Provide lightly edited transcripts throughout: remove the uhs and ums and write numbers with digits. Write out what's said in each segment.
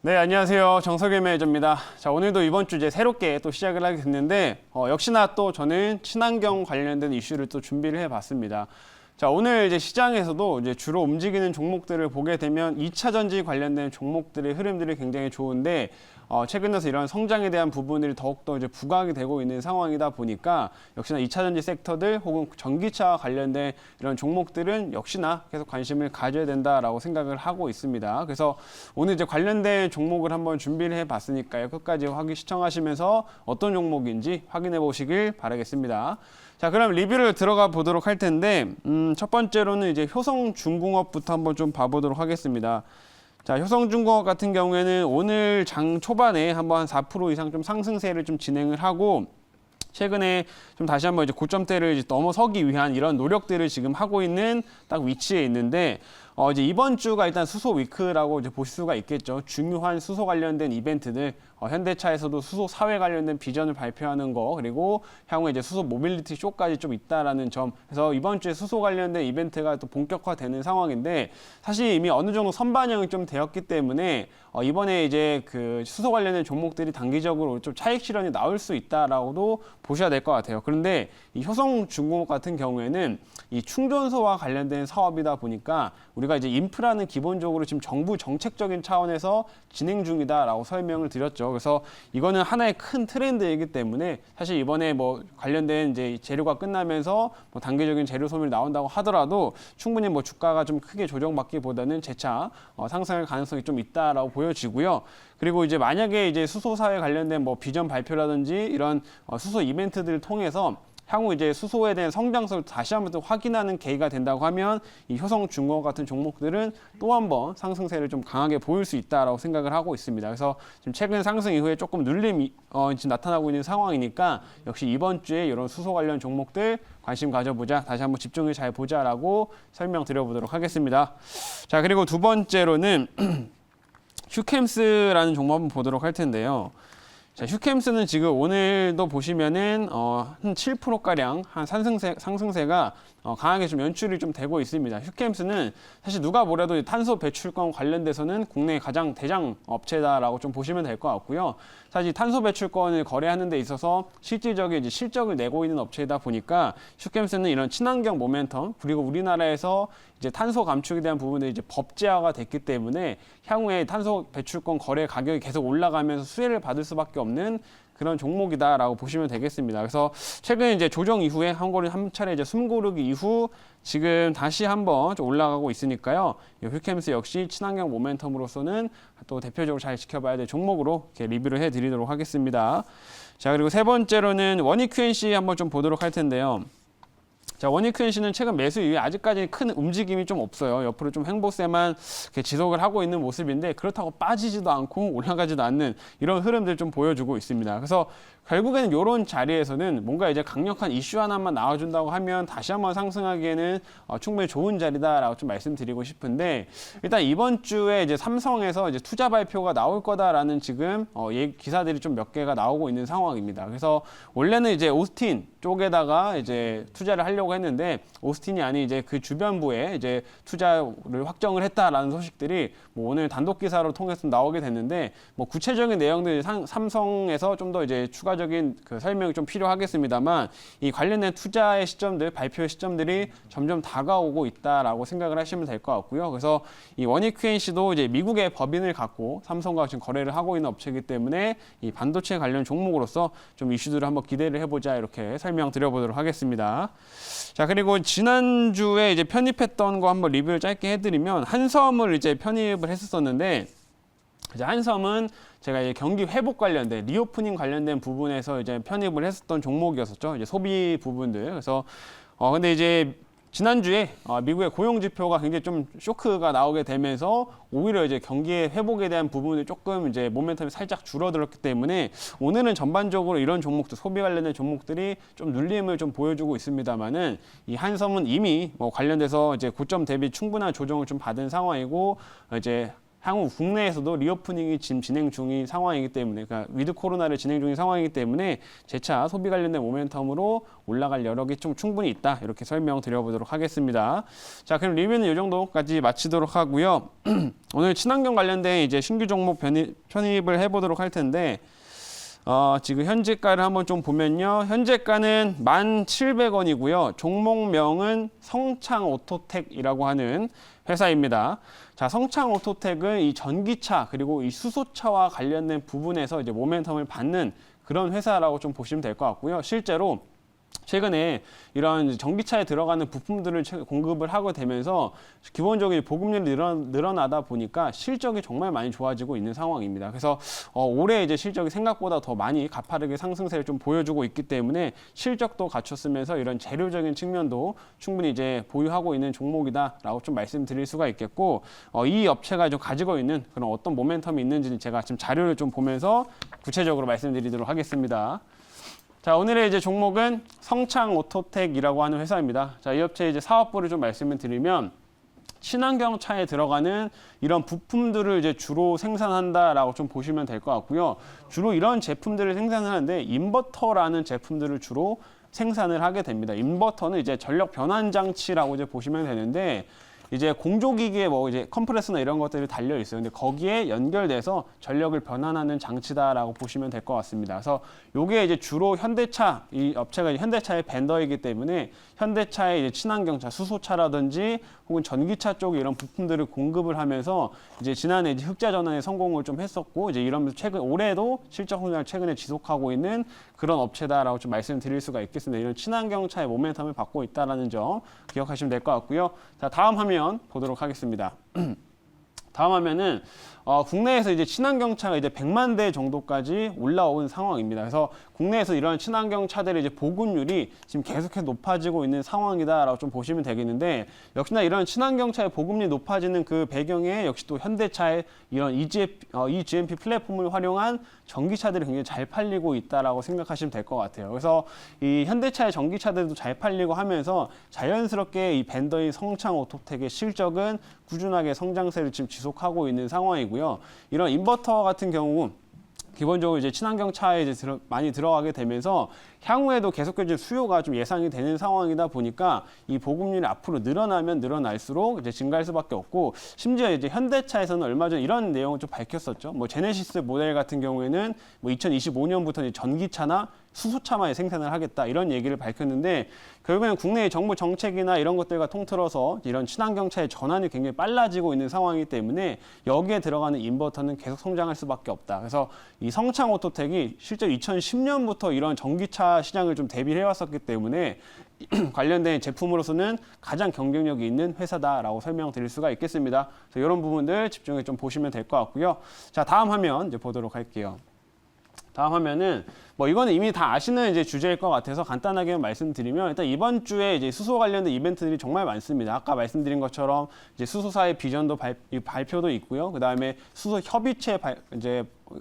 네, 안녕하세요. 정석일 매니저입니다. 자, 오늘도 이번 주 이제 새롭게 또 시작을 하게 됐는데, 역시나 또 저는 친환경 관련된 이슈를 또 준비를 해봤습니다. 자, 오늘 이제 시장에서도 이제 주로 움직이는 종목들을 보게 되면 2차 전지 관련된 종목들의 흐름들이 굉장히 좋은데, 최근 들어서 이런 성장에 대한 부분들이 더욱더 이제 부각이 되고 있는 상황이다 보니까 역시나 2차 전지 섹터들 혹은 전기차와 관련된 이런 종목들은 역시나 계속 관심을 가져야 된다라고 생각을 하고 있습니다. 그래서 오늘 이제 관련된 종목을 한번 준비를 해봤으니까요. 끝까지 시청하시면서 어떤 종목인지 확인해 보시길 바라겠습니다. 자, 그럼 리뷰를 들어가 보도록 할 텐데, 첫 번째로는 이제 효성중공업부터 한번 좀 봐보도록 하겠습니다. 자, 효성중공업 같은 경우에는 오늘 장 초반에 한번 한 4% 이상 좀 상승세를 좀 진행을 하고, 최근에 좀 다시 한번 이제 고점대를 이제 넘어서기 위한 이런 노력들을 지금 하고 있는 딱 위치에 있는데, 이제 이번 주가 일단 수소 위크라고 이제 보실 수가 있겠죠. 중요한 수소 관련된 이벤트들, 현대차에서도 수소 사회 관련된 비전을 발표하는 거, 그리고 향후에 이제 수소 모빌리티 쇼까지 좀 있다라는 점. 그래서 이번 주에 수소 관련된 이벤트가 또 본격화되는 상황인데, 사실 이미 어느 정도 선반영이 좀 되었기 때문에 이번에 이제 그 수소 관련된 종목들이 단기적으로 좀 차익 실현이 나올 수 있다라고도 보셔야 될 것 같아요. 그런데 이 효성중공업 같은 경우에는 이 충전소와 관련된 사업이다 보니까 우리가 이제 인프라는 기본적으로 지금 정부 정책적인 차원에서 진행 중이다라고 설명을 드렸죠. 그래서 이거는 하나의 큰 트렌드이기 때문에 사실 이번에 뭐 관련된 이제 재료가 끝나면서 뭐 단기적인 재료 소멸이 나온다고 하더라도 충분히 뭐 주가가 좀 크게 조정받기보다는 재차 상승할 가능성이 좀 있다라고 보여지고요. 그리고 이제 만약에 이제 수소 사회 관련된 뭐 비전 발표라든지 이런 수소 이벤트들을 통해서 향후 이제 수소에 대한 성장성을 다시 한번 또 확인하는 계기가 된다고 하면 이 효성중공업 같은 종목들은 또 한 번 상승세를 좀 강하게 보일 수 있다라고 생각을 하고 있습니다. 그래서 지금 최근 상승 이후에 조금 눌림이 지금 나타나고 있는 상황이니까 역시 이번 주에 이런 수소 관련 종목들 관심 가져보자, 다시 한번 집중을 잘 보자라고 설명드려보도록 하겠습니다. 자, 그리고 두 번째로는 휴캠스라는 종목 한번 보도록 할 텐데요. 자, 휴캠스는 지금 오늘도 보시면은 한 7%가량 한 상승세가 강하게 좀 연출이 좀 되고 있습니다. 휴캠스는 사실 누가 뭐래도 탄소 배출권 관련돼서는 국내 가장 대장 업체다라고 좀 보시면 될 것 같고요. 사실 탄소 배출권을 거래하는 데 있어서 실질적인 이제 실적을 내고 있는 업체이다 보니까 휴캠스는 이런 친환경 모멘텀, 그리고 우리나라에서 이제 탄소 감축에 대한 부분들이 이제 법제화가 됐기 때문에 향후에 탄소 배출권 거래 가격이 계속 올라가면서 수혜를 받을 수밖에 없는 그런 종목이다라고 보시면 되겠습니다. 그래서 최근 이제 조정 이후에 한 차례 이제 숨고르기 이후 지금 다시 한번 좀 올라가고 있으니까요. 휴캠스 역시 친환경 모멘텀으로서는 또 대표적으로 잘 지켜봐야 될 종목으로 이렇게 리뷰를 해드리도록 하겠습니다. 자, 그리고 세 번째로는 원익QNC 한번 좀 보도록 할 텐데요. 자, 원익QNC는 최근 매수 이후에 아직까지 큰 움직임이 좀 없어요. 옆으로 좀 횡보세만 이렇게 지속을 하고 있는 모습인데 그렇다고 빠지지도 않고 올라가지도 않는 이런 흐름들 좀 보여주고 있습니다. 그래서 결국에는 이런 자리에서는 뭔가 이제 강력한 이슈 하나만 나와준다고 하면 다시 한번 상승하기에는 충분히 좋은 자리다라고 좀 말씀드리고 싶은데, 일단 이번 주에 이제 삼성에서 이제 투자 발표가 나올 거다라는 지금 기사들이 좀 몇 개가 나오고 있는 상황입니다. 그래서 원래는 이제 오스틴 쪽에다가 이제 투자를 하려고 했는데 오스틴이 아닌 이제 그 주변부에 이제 투자를 확정을 했다라는 소식들이 뭐 오늘 단독 기사로 통해서 나오게 됐는데, 뭐 구체적인 내용들 삼성에서 좀 더 이제 추가적인 그 설명이 좀 필요하겠습니다만, 이 관련된 투자의 시점들, 발표의 시점들이 점점 다가오고 있다라고 생각을 하시면 될 것 같고요. 그래서 이 원익QNC도 이제 미국의 법인을 갖고 삼성과 지금 거래를 하고 있는 업체이기 때문에 이 반도체 관련 종목으로서 좀 이슈들을 한번 기대를 해보자, 이렇게 설명드려보도록 하겠습니다. 자, 그리고 지난주에 이제 편입했던 거 한번 리뷰를 짧게 해드리면, 한섬을 이제 편입을 했었는데, 이제 한섬은 제가 이제 경기 회복 관련된 리오프닝 관련된 부분에서 이제 편입을 했었던 종목이었었죠. 이제 소비 부분들. 그래서 근데 이제 지난주에 미국의 고용 지표가 굉장히 좀 쇼크가 나오게 되면서 오히려 이제 경기의 회복에 대한 부분이 조금 이제 모멘텀이 살짝 줄어들었기 때문에 오늘은 전반적으로 이런 종목들, 소비 관련된 종목들이 좀 눌림을 좀 보여주고 있습니다만은, 이 한섬은 이미 뭐 관련돼서 이제 고점 대비 충분한 조정을 좀 받은 상황이고, 이제 향후 국내에서도 리오프닝이 지금 진행 중인 상황이기 때문에, 그러니까 위드 코로나를 진행 중인 상황이기 때문에 재차 소비 관련된 모멘텀으로 올라갈 여력이 좀 충분히 있다. 이렇게 설명드려보도록 하겠습니다. 자, 그럼 리뷰는 이 정도까지 마치도록 하고요. 오늘 친환경 관련된 이제 신규 종목 편입을 해보도록 할 텐데, 지금 현재가를 한번 좀 보면요. 현재가는 1,700원이고요. 종목명은 성창오토텍이라고 하는 회사입니다. 자, 성창오토텍은 이 전기차 그리고 이 수소차와 관련된 부분에서 이제 모멘텀을 받는 그런 회사라고 좀 보시면 될 것 같고요. 실제로 최근에 이런 전기차에 들어가는 부품들을 공급을 하게 되면서 기본적인 보급률이 늘어나다 보니까 실적이 정말 많이 좋아지고 있는 상황입니다. 그래서 올해 이제 실적이 생각보다 더 많이 가파르게 상승세를 좀 보여주고 있기 때문에 실적도 갖췄으면서 이런 재료적인 측면도 충분히 이제 보유하고 있는 종목이다라고 좀 말씀드릴 수가 있겠고, 이 업체가 좀 가지고 있는 그런 어떤 모멘텀이 있는지는 제가 지금 자료를 좀 보면서 구체적으로 말씀드리도록 하겠습니다. 자, 오늘의 이제 종목은 성창오토텍이라고 하는 회사입니다. 자, 이 업체의 이제 사업부를 좀 말씀을 드리면, 친환경 차에 들어가는 이런 부품들을 이제 주로 생산한다라고 좀 보시면 될 것 같고요. 주로 이런 제품들을 생산하는데 인버터라는 제품들을 주로 생산을 하게 됩니다. 인버터는 이제 전력 변환 장치라고 이제 보시면 되는데, 이제 공조기기에 뭐 이제 컴프레서나 이런 것들이 달려 있어요. 근데 거기에 연결돼서 전력을 변환하는 장치다라고 보시면 될 것 같습니다. 그래서 요게 이제 주로 현대차, 이 업체가 현대차의 벤더이기 때문에 현대차의 이제 친환경차, 수소차라든지 혹은 전기차 쪽에 이런 부품들을 공급을 하면서 이제 지난해 이제 흑자 전환에 성공을 좀 했었고, 이제 이러면서 올해도 실적 성장을 최근에 지속하고 있는 그런 업체다라고 좀 말씀드릴 수가 있겠습니다. 이런 친환경차의 모멘텀을 받고 있다라는 점 기억하시면 될 것 같고요. 자, 다음 화면 보도록 하겠습니다. 다음 화면은 국내에서 이제 친환경차가 이제 100만 대 정도까지 올라온 상황입니다. 그래서 국내에서 이런 친환경 차들의 이제 보급률이 지금 계속해서 높아지고 있는 상황이다라고 좀 보시면 되겠는데, 역시나 이런 친환경 차의 보급률이 높아지는 그 배경에 역시 또 현대차의 이런 eGMP 플랫폼을 활용한 전기차들이 굉장히 잘 팔리고 있다라고 생각하시면 될 것 같아요. 그래서 이 현대차의 전기차들도 잘 팔리고 하면서 자연스럽게 이 벤더인 성창오토텍의 실적은 꾸준하게 성장세를 지금 지속하고 있는 상황이고요. 이런 인버터 같은 경우 기본적으로 이제 친환경 차에 이제 많이 들어가게 되면서 향후에도 계속해서 수요가 좀 예상이 되는 상황이다 보니까 이 보급률이 앞으로 늘어나면 늘어날수록 이제 증가할 수밖에 없고, 심지어 이제 현대차에서는 얼마 전 이런 내용을 좀 밝혔었죠. 뭐 제네시스 모델 같은 경우에는 뭐 2025년부터 전기차나 수소차만 생산을 하겠다 이런 얘기를 밝혔는데, 결국에는 국내의 정부 정책이나 이런 것들과 통틀어서 이런 친환경차의 전환이 굉장히 빨라지고 있는 상황이기 때문에 여기에 들어가는 인버터는 계속 성장할 수밖에 없다. 그래서 이 성창오토텍이 실제 2010년부터 이런 전기차 시장을 좀 대비를 해왔었기 때문에 관련된 제품으로서는 가장 경쟁력이 있는 회사다라고 설명드릴 수가 있겠습니다. 그래서 이런 부분들 집중해 좀 보시면 될 것 같고요. 자, 다음 화면 이제 보도록 할게요. 다음 화면은 뭐 이거는 이미 다 아시는 이제 주제일 것 같아서 간단하게 말씀드리면, 일단 이번 주에 이제 수소 관련된 이벤트들이 정말 많습니다. 아까 말씀드린 것처럼 이제 수소사의 비전도 발표도 있고요. 그 다음에 수소 협의체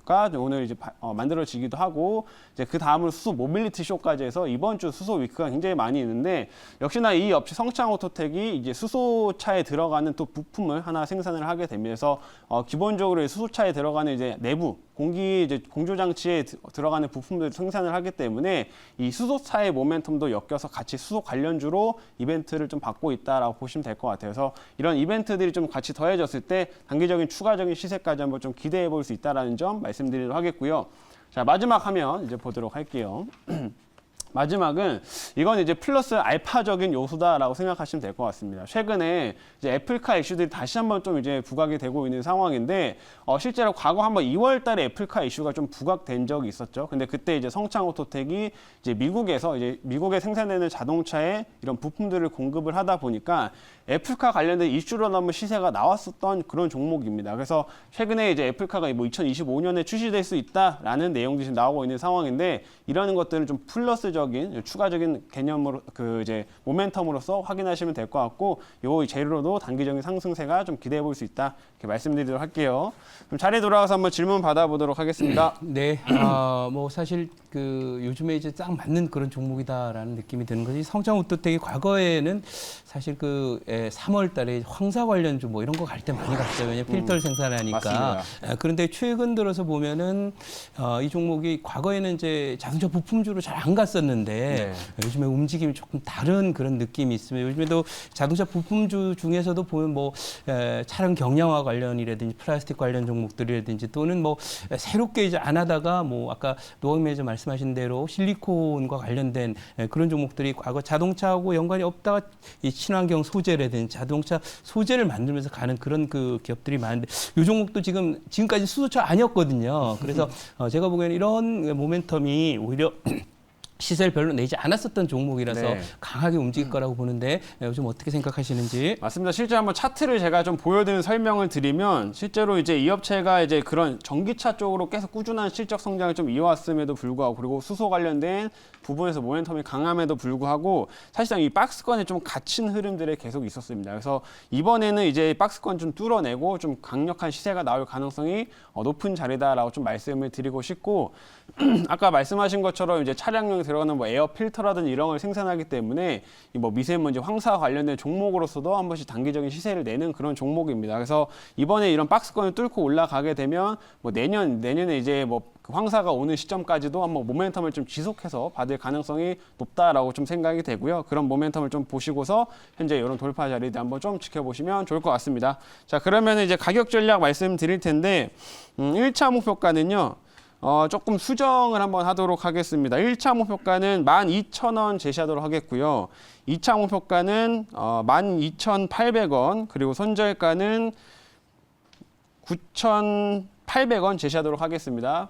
가 오늘 이제 만들어지기도 하고, 이제 그 다음으로 수소 모빌리티 쇼까지 해서 이번 주 수소 위크가 굉장히 많이 있는데, 역시나 이 업체 성창오토텍이 이제 수소차에 들어가는 또 부품을 하나 생산을 하게 되면서 기본적으로 수소차에 들어가는 이제 내부 공조 장치에 들어가는 부품들 생산을 하기 때문에 이 수소차의 모멘텀도 엮여서 같이 수소 관련주로 이벤트를 좀 받고 있다라고 보시면 될 것 같아요. 그래서 이런 이벤트들이 좀 같이 더해졌을 때 단기적인 추가적인 시세까지 한번 좀 기대해 볼 수 있다라는 점 말씀드리도록 하겠고요. 자, 마지막 화면 이제 보도록 할게요. 마지막은 이건 이제 플러스 알파적인 요소다라고 생각하시면 될 것 같습니다. 최근에 이제 애플카 이슈들이 다시 한번 좀 이제 부각이 되고 있는 상황인데, 실제로 과거 한번 2월달에 애플카 이슈가 좀 부각된 적이 있었죠. 근데 그때 이제 성창오토텍이 이제 미국에 생산되는 자동차에 이런 부품들을 공급을 하다 보니까 애플카 관련된 이슈로 너무 시세가 나왔었던 그런 종목입니다. 그래서 최근에 이제 애플카가 뭐 2025년에 출시될 수 있다라는 내용들이 나오고 있는 상황인데, 이러는 것들은 좀 플러스적인 추가적인 개념으로 이제 모멘텀으로서 확인하시면 될 것 같고, 요 재료로도 단기적인 상승세가 좀 기대해 볼 수 있다 이렇게 말씀드리도록 할게요. 그럼 자리에 돌아가서 한번 질문 받아보도록 하겠습니다. 네, 뭐 사실 요즘에 이제 딱 맞는 그런 종목이다라는 느낌이 드는 것이, 성창오토텍이 과거에는 사실 에, 3월 달에 황사 관련 뭐 이런 거 갈 때 많이 갔어요. 왜냐면 필터를 생산하니까. 맞습니다. 그런데 최근 들어서 보면은 이 종목이 과거에는 이제 자동차 부품주로 잘 안 갔었는데 요즘에 움직임이 조금 다른 그런 느낌이 있습니다. 요즘에도 자동차 부품주 중에서도 보면 뭐 차량 경량화 관련이라든지 플라스틱 관련 종목들이라든지 또는 뭐 새롭게 이제 안 하다가 뭐 아까 노학 매니저 말씀하신 대로 실리콘과 관련된 그런 종목들이 과거 자동차하고 연관이 없다가 이 친환경 소재라든지 자동차 소재를 만들면서 가는 그런 그 기업들이 많은데 이 종목도 지금까지 수소차 아니었거든요. 그래서 제가 보기에는 이런 모멘텀이 오히려 시세를 별로 내지 않았었던 종목이라서 네. 강하게 움직일 거라고 보는데 요즘 어떻게 생각하시는지? 맞습니다. 실제 한번 차트를 제가 좀 보여드리는 설명을 드리면 실제로 이제 이 업체가 이제 그런 전기차 쪽으로 계속 꾸준한 실적 성장을 좀 이어왔음에도 불구하고 그리고 수소 관련된 부분에서 모멘텀이 강함에도 불구하고 사실상 이 박스권에 좀 갇힌 흐름들이 계속 있었습니다. 그래서 이번에는 이제 박스권 좀 뚫어내고 좀 강력한 시세가 나올 가능성이 높은 자리다라고 좀 말씀을 드리고 싶고 아까 말씀하신 것처럼 이제 차량용에 들어가는 뭐 에어 필터라든지 이런 걸 생산하기 때문에 이 뭐 미세먼지 황사 관련된 종목으로서도 한 번씩 단기적인 시세를 내는 그런 종목입니다. 그래서 이번에 이런 박스권을 뚫고 올라가게 되면 뭐 내년에 이제 뭐 그 황사가 오는 시점까지도 한번 모멘텀을 좀 지속해서 받을 가능성이 높다라고 좀 생각이 되고요. 그런 모멘텀을 좀 보시고서 현재 이런 돌파 자리들 한번 좀 지켜보시면 좋을 것 같습니다. 자, 그러면 이제 가격 전략 말씀드릴 텐데 1차 목표가는요. 조금 수정을 한번 하도록 하겠습니다. 1차 목표가는 12,000원 제시하도록 하겠고요. 2차 목표가는 12,800원, 그리고 손절가는 9,800원 제시하도록 하겠습니다.